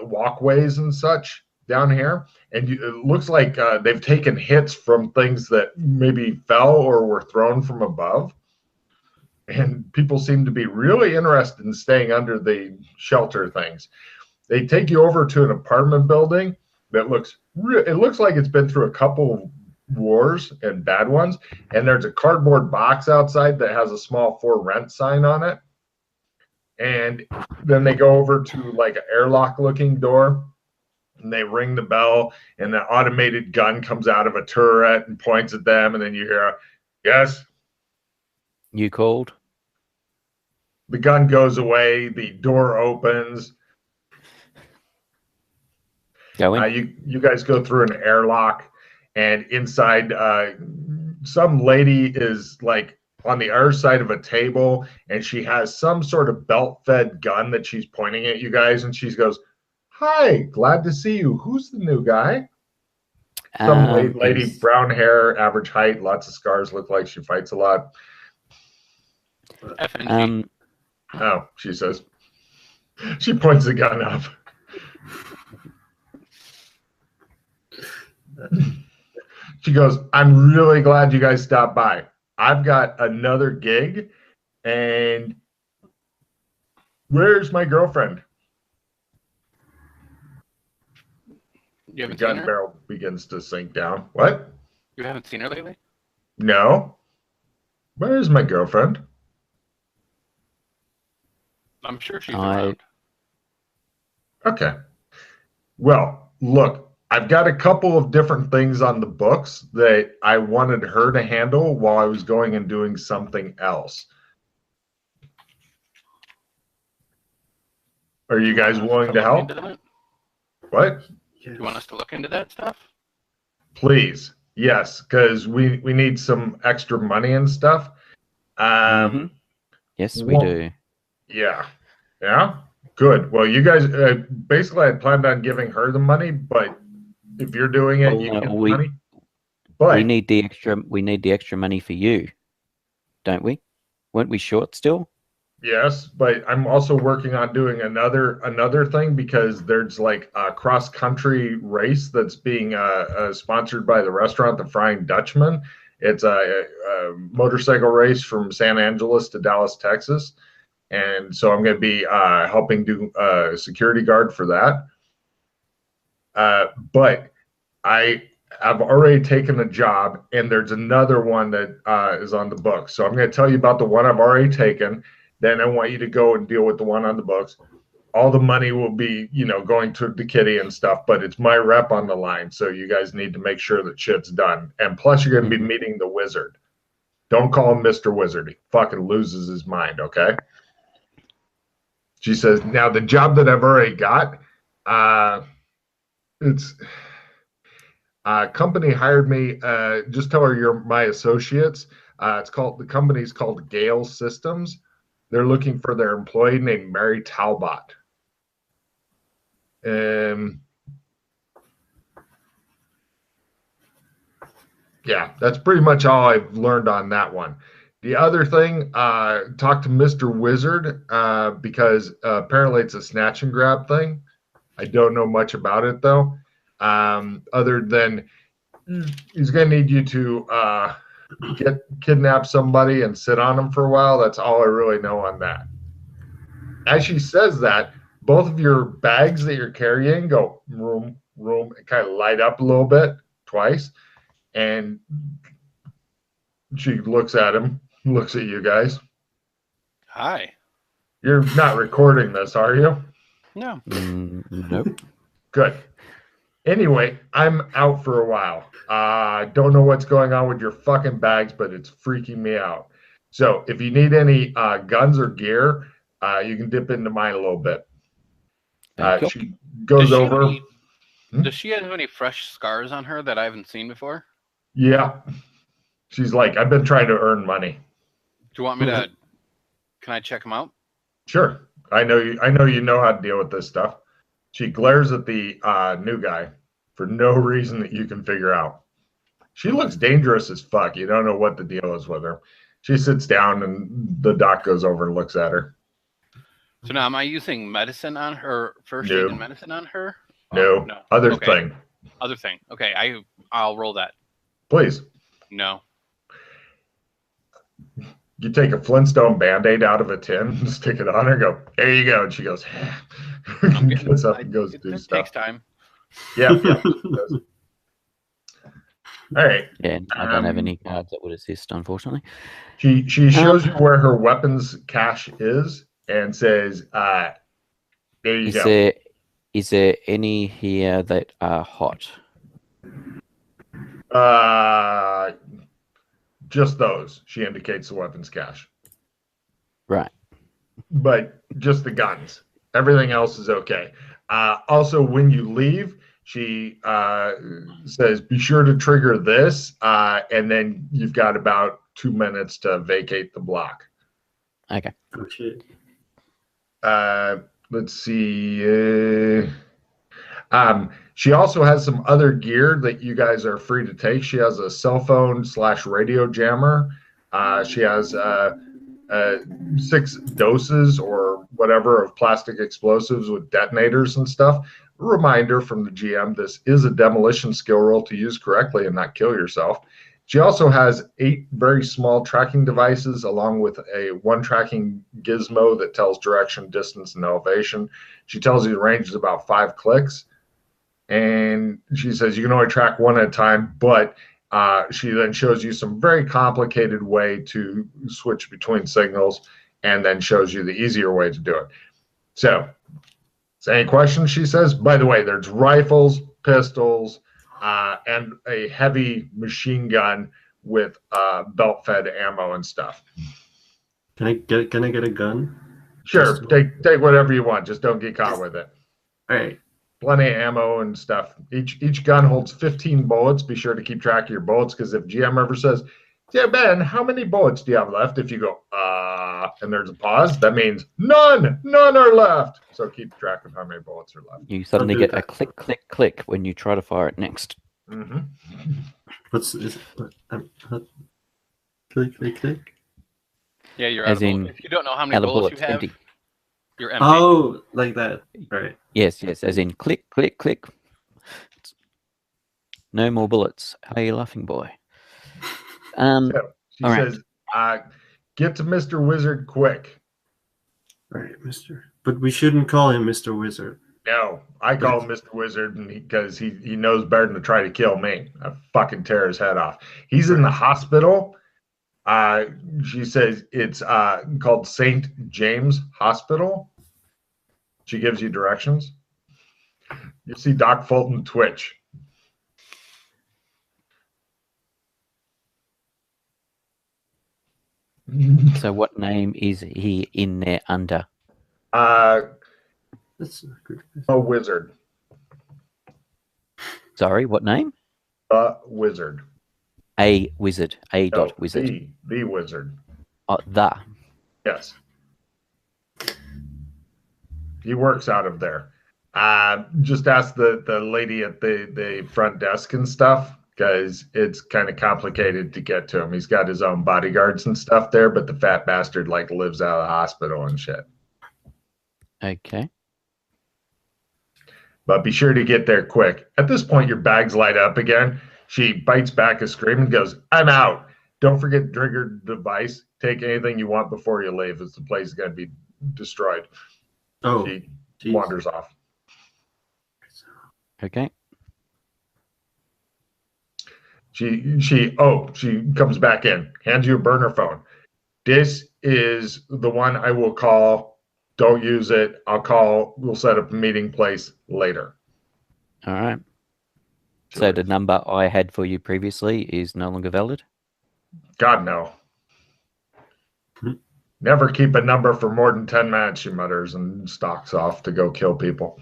S1: walkways and such down here. And it looks like they've taken hits from things that maybe fell or were thrown from above. And people seem to be really interested in staying under the shelter things. They take you over to an apartment building that looks like it's been through a couple wars and bad ones. And there's a cardboard box outside that has a small for rent sign on it. And then they go over to like an airlock looking door, and they ring the bell, and the automated gun comes out of a turret and points at them. And then you hear, yes.
S2: You called?
S1: The gun goes away. The door opens.
S2: Going?
S1: You guys go through an airlock, and inside some lady is like on the other side of a table, and she has some sort of belt-fed gun that she's pointing at you guys, and she goes, "Hi, glad to see you. Who's the new guy?" Some lady, brown hair, average height, lots of scars, look like she fights a lot. Oh, she says. She points the gun up. She goes, "I'm really glad you guys stopped by. I've got another gig, and where's my girlfriend?"
S4: You haven't
S1: The gun
S4: seen her?
S1: barrel begins to sink down. What?
S4: You haven't seen her lately?
S1: No. Where is my girlfriend?
S4: I'm sure she's around.
S1: Okay. Well, look, I've got a couple of different things on the books that I wanted her to handle while I was going and doing something else. Are you guys willing to help? What?
S4: Do you want us to look into that stuff?
S1: Please. Yes, because we need some extra money and stuff.
S2: Yes, we do.
S1: Yeah. Yeah? Good. Well, you guys, basically, I planned on giving her the money, but if you're doing it, you get the money. But
S2: we need the extra money for you, don't we? Weren't we short still?
S1: yes, but I'm also working on doing another thing because there's like a cross-country race that's being sponsored by the restaurant, the Frying Dutchman. It's a motorcycle race from San Angeles to Dallas, Texas. And so I'm going to be helping do security guard for that. But I've already taken a job, and there's another one that is on the books. So I'm going to tell you about the one I've already taken. Then I want you to go and deal with the one on the books. All the money will be, going to the kitty and stuff, but it's my rep on the line. So you guys need to make sure that shit's done. And plus, you're going to be meeting the wizard. Don't call him Mr. Wizard. He fucking loses his mind, okay? She says, now the job that I've already got, it's company hired me. Just tell her you're my associates. The company's called Gale Systems. They're looking for their employee named Mary Talbot. Yeah, that's pretty much all I've learned on that one. The other thing, talk to Mr. Wizard because apparently it's a snatch and grab thing. I don't know much about it though, other than he's going to need you to kidnap somebody and sit on them for a while. That's all I really know on that. As she says that, both of your bags that you're carrying go room, and kind of light up a little bit twice. And she looks at him, looks at you guys.
S4: Hi.
S1: You're not recording this, are you?
S4: No.
S2: Nope.
S1: Good. Anyway, I'm out for a while. Don't know what's going on with your fucking bags, but it's freaking me out. So if you need any guns or gear, you can dip into mine a little bit. She goes over.
S4: Does she have any fresh scars on her that I haven't seen before?
S1: Yeah. She's like, I've been trying to earn money.
S4: Do you want me to? Can I check them out?
S1: Sure. I know you know how to deal with this stuff. She glares at the new guy for no reason that you can figure out. She looks dangerous as fuck. You don't know what the deal is with her. She sits down and the doc goes over and looks at her.
S4: So now, am I using medicine on her? First aid and medicine on her?
S1: No.
S4: No.
S1: Other thing.
S4: Other thing. Okay, I'll roll that.
S1: Please.
S4: No.
S1: You take a Flintstone Band-Aid out of a tin, stick it on her, go, there you go. And she goes, gets up and goes do stuff. It
S4: takes time.
S1: Yeah. All right.
S2: Yeah, I don't have any cards that would assist, unfortunately.
S1: She shows you where her weapons cache is and says, there you go.
S2: Is there any here that are hot?
S1: Just those. She indicates the weapons cache.
S2: Right.
S1: But just the guns. Everything else is okay. Also, when you leave, She says, be sure to trigger this, and then you've got about 2 minutes to vacate the block.
S2: Okay.
S3: Oh shit.
S1: Let's see. She also has some other gear that you guys are free to take. She has a cell phone / radio jammer. She has 6 doses or whatever of plastic explosives with detonators and stuff. A reminder from the GM, this is a demolition skill roll to use correctly and not kill yourself. She also has 8 very small tracking devices along with a 1 tracking gizmo that tells direction, distance, and elevation. She tells you the range is about 5 clicks. And she says you can only track 1 at a time, but she then shows you some very complicated way to switch between signals and then shows you the easier way to do it. So, any questions, she says? By the way, there's rifles, pistols, and a heavy machine gun with belt-fed ammo and stuff.
S3: Can I get a gun?
S1: Sure, take whatever you want. Just don't get caught with it.
S3: All right.
S1: Plenty of ammo and stuff. Each gun holds 15 bullets. Be sure to keep track of your bullets, because if GM ever says, yeah, Ben, how many bullets do you have left? If you go, and there's a pause, that means none are left. So keep track of how many bullets are left.
S2: You suddenly get a click, click, click when you try to fire it next.
S1: Mm-hmm.
S3: Click, click, click.
S4: Yeah, you're
S2: As
S4: out of
S2: in,
S4: bullets. If you don't know how many bullets you have,
S2: empty.
S4: you're empty.
S3: Oh, like that. Right.
S2: Yes, as in click, click, click. No more bullets. How are you laughing, boy?
S1: So she
S2: all
S1: says, get to Mr. Wizard quick.
S3: All right, Mr. But we shouldn't call him Mr. Wizard.
S1: No, I call him Mr. Wizard because he knows better than to try to kill me. I fucking tear his head off. He's in the hospital. She says it's called St. James Hospital. She gives you directions. You see Doc Fulton twitch.
S2: So what name is he in there under?
S3: That's not good.
S1: A wizard.
S2: Sorry, what name?
S1: A wizard.
S2: A wizard. A
S1: No,
S2: dot wizard.
S1: The wizard.
S2: The.
S1: Yes. He works out of there. Just ask the lady at the front desk and stuff, because it's kind of complicated to get to him. He's got his own bodyguards and stuff there, but the fat bastard like lives out of the hospital and shit.
S2: Okay.
S1: But be sure to get there quick. At this point, your bags light up again. She bites back a scream and goes, I'm out. Don't forget to trigger the device. Take anything you want before you leave, as the place is going to be destroyed.
S3: Oh,
S1: she wanders off.
S2: Okay.
S1: She comes back in, hands you a burner phone. This is the one I will call. Don't use it. We'll set up a meeting place later.
S2: All right. So the number I had for you previously is no longer valid?
S1: God, no. Never keep a number for more than 10 minutes, she mutters, and stalks off to go kill people.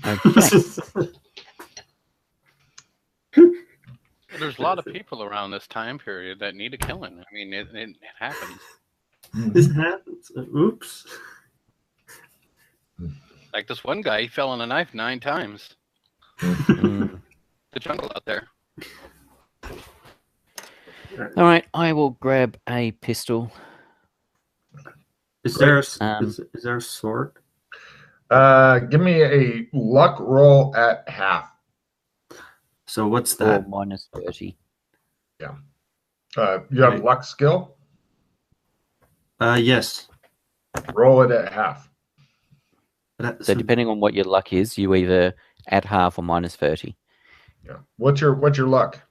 S2: Okay.
S4: There's a lot of people around this time period that need a killing. I mean, it happens.
S3: This happens. Oops.
S4: Like this one guy, he fell on a knife 9 times.
S2: Mm.
S4: The jungle out there.
S2: All right, I will grab a pistol.
S3: Is there a sword?
S1: Give me a luck roll at half.
S3: So what's
S2: Or
S3: that?
S2: minus 30.
S1: Yeah. You have luck skill?
S3: Yes.
S1: Roll it at half.
S2: So depending on what your luck is, you either add half or minus 30.
S1: Yeah. What's your luck?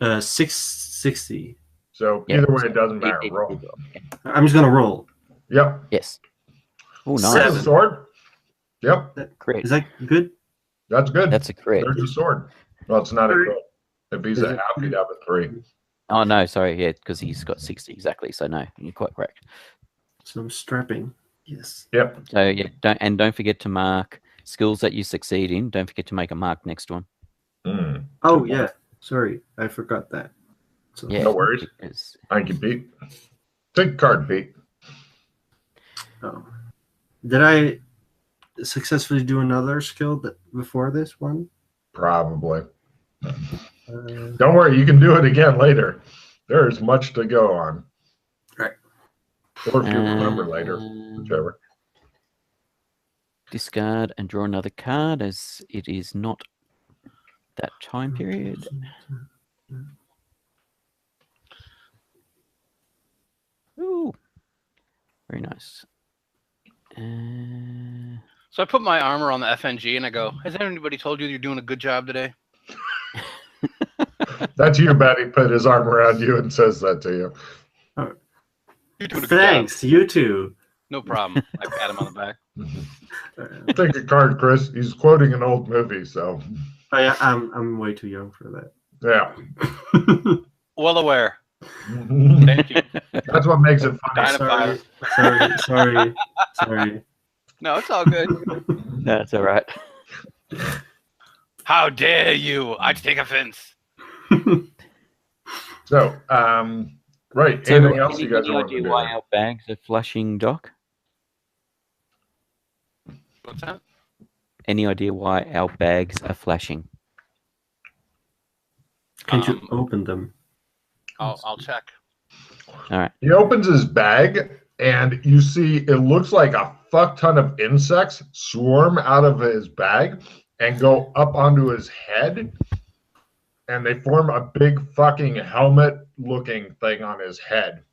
S3: 660.
S1: So
S2: Yeah,
S1: either way,
S2: so
S1: it doesn't matter.
S2: either
S1: Roll.
S2: you go. Okay.
S3: I'm just gonna roll.
S1: Yep.
S2: Yes. Oh, nice.
S3: Seven.
S1: Sword? Yep.
S2: Crit.
S3: Is that good?
S1: That's good.
S2: That's a crit.
S1: There's a sword. Well, it's not a crit. If he's
S3: Is
S1: a
S3: it-
S1: half, he'd have a 3.
S2: Oh, no, sorry. Yeah, because he's got 60 exactly. So, no, you're quite correct.
S3: So I'm strapping. Yes.
S1: Yep.
S2: So, yeah, don't forget to mark skills that you succeed in, don't forget to make a mark next to them.
S1: Mm.
S3: Oh yeah, sorry, I forgot that. So,
S2: Yeah,
S1: No worries.
S2: because
S1: Thank you, Pete. Take a card, Pete.
S3: oh. Did I successfully do another skill before this one?
S1: Probably. Don't worry, you can do it again later. There is much to go on.
S3: Right.
S1: Or if you remember later, whichever.
S2: discard and draw another card as it is not that time period. Ooh, very nice.
S4: So I put my armor on the FNG and I go, has anybody told you you're doing a good job today?
S1: That's you, Betty. Put his arm around you and says that to you.
S4: You're doing a good
S3: Thanks,
S4: job.
S3: you too.
S4: No problem. I pat him on the back.
S1: Take a card, Chris. He's quoting an old movie, so
S3: I'm way too young for that.
S1: yeah.
S4: Well aware. Thank you.
S1: That's what makes it funny.
S3: Sorry.
S4: No, it's all good.
S2: That's all right.
S4: How dare you? I take offense.
S1: So, right.
S2: So,
S1: Anything else you guys
S2: any
S1: want to
S2: idea
S1: do?
S2: why our bags are flashing, Doc?
S4: What's that?
S2: Any idea why our bags are flashing?
S3: Can't you open them?
S4: I'll check.
S2: All right.
S1: He opens his bag, and you see it looks like a fuck ton of insects swarm out of his bag and go up onto his head, and they form a big fucking helmet-looking thing on his head.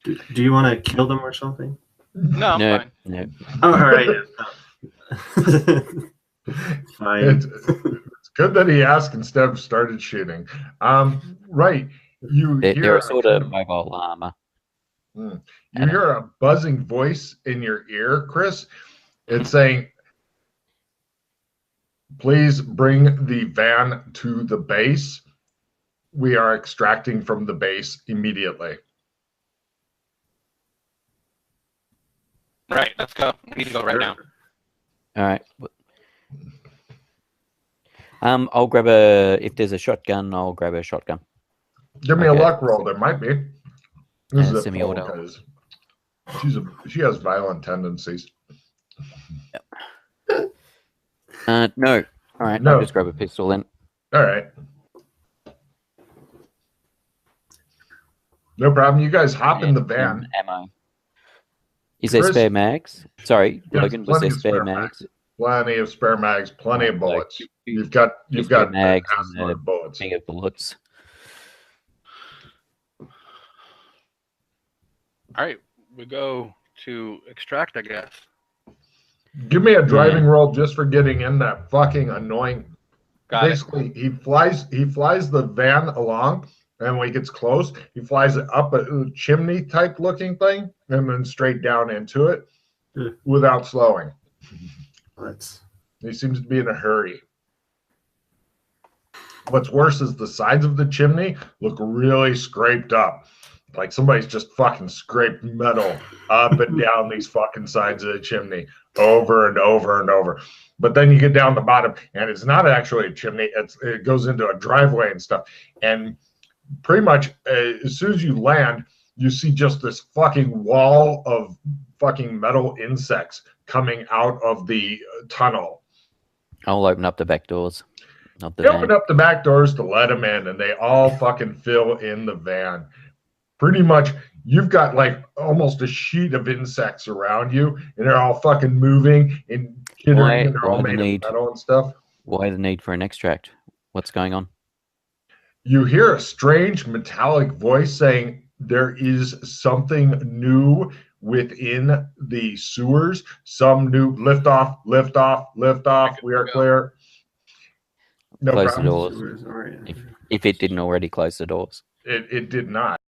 S3: Do you want to kill them or something?
S4: No, I'm
S2: No,
S4: fine.
S2: no.
S3: Oh, all right. Fine.
S1: It's good that he asked instead of started shooting. Right. You
S2: They're
S1: hear
S2: a sort of mobile armor.
S1: you hear a buzzing voice in your ear, Chris. It's saying, please bring the van to the base. We are extracting from the base immediately.
S4: Right, let's go. We need to go right now.
S2: All right. I'll grab if there's a shotgun, I'll grab a shotgun.
S1: Give me
S2: Okay.
S1: a luck roll. There might be. This is a
S2: semi-auto.
S1: because she has violent tendencies.
S2: No. All right.
S1: No.
S2: I'll just grab a pistol then.
S1: All right. No problem. You guys hop in the van.
S2: Ammo. Is there
S1: Chris?
S2: spare mags? Sorry,
S1: Yes,
S2: Logan. Was
S1: plenty
S2: there
S1: of
S2: spare
S1: spare
S2: mags?
S1: Plenty of spare mags. Plenty of
S2: Like,
S1: bullets.
S2: two
S1: You've got
S2: spare mags
S1: a
S2: and
S1: load of bullets.
S2: big of bullets.
S4: All right, we go to extract, I guess.
S1: Give me a driving roll just for getting in that fucking annoying.
S4: Got it.
S1: Basically, he flies the van along, and when he gets close, he flies it up a chimney type looking thing, and then straight down into it without slowing. He seems to be in a hurry. What's worse is the sides of the chimney look really scraped up. Like somebody's just fucking scraped metal up and down these fucking sides of the chimney over and over and over. But then you get down the bottom, and it's not actually a chimney. It goes into a driveway and stuff. And pretty much as soon as you land, you see just this fucking wall of fucking metal insects coming out of the tunnel.
S2: I'll open up the back doors. Not the
S1: You
S2: van.
S1: open up the back doors to let them in, and they all fucking fill in the van. Pretty much, you've got like almost a sheet of insects around you, and they're all fucking moving and jittering, and they're all made of metal and stuff.
S2: Why the need for an extract? What's going on?
S1: You hear a strange metallic voice saying there is something new within the sewers. Some new lift off. We are clear. No
S2: Close
S1: problem.
S2: the doors. If it didn't already close the doors.
S1: It did not.